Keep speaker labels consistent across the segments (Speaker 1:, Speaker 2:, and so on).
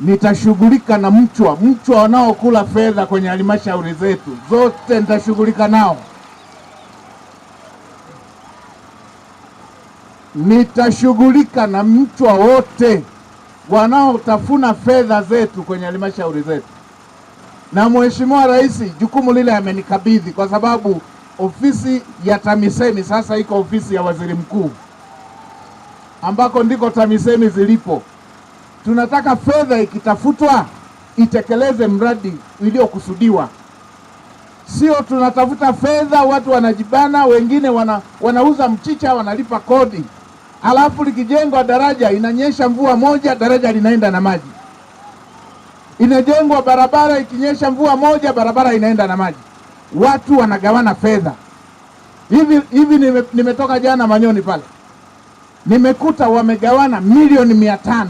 Speaker 1: nitashughulika na mchwa wanaokula fedha kwenye halmashauri zetu zote, nitashughulika nao. Nitashughulika na mchwa wote wanaotafuna fedha zetu kwenye halmashauri zetu. Na Mheshimiwa Rais jukumu lile amenikabidhi, kwa sababu ofisi ya TAMISEMI sasa iko ofisi ya Waziri Mkuu, ambako ndiko TAMISEMI zilipo. Tunataka fedha ikitafutwa itekeleze mradi uliokusudiwa. Sio tunatafuta fedha, watu wanajibana, wengine wanauza mchicha, wanalipa kodi. Alafu likijengwa daraja, inanyesha mvua moja, daraja linaenda na maji. Inajengwa barabara, ikinyesha mvua moja, barabara inaenda na maji. Watu wanagawana fedha. Hivi nimetoka jana Manyoni pale, nimekuta wamegawana milioni 500.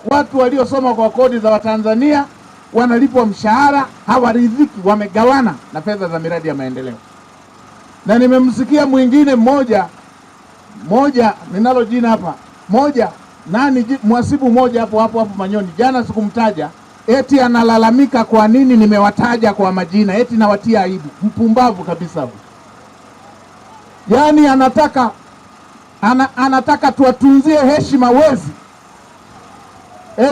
Speaker 1: Watu waliosoma kwa kodi za Watanzania wanalipwa mshahara, hawaridhiki, wamegawana na fedha za miradi ya maendeleo. Na nimemsikia mwingine mmoja ninalo jina hapa, mhasibu mmoja hapo Manyoni, jana sikumtaja, eti analalamika kwa nini nimewataja kwa majina, eti nawatia aibu. Mpumbavu kabisa huyo. Yaani anataka tuwatunzie heshima wezi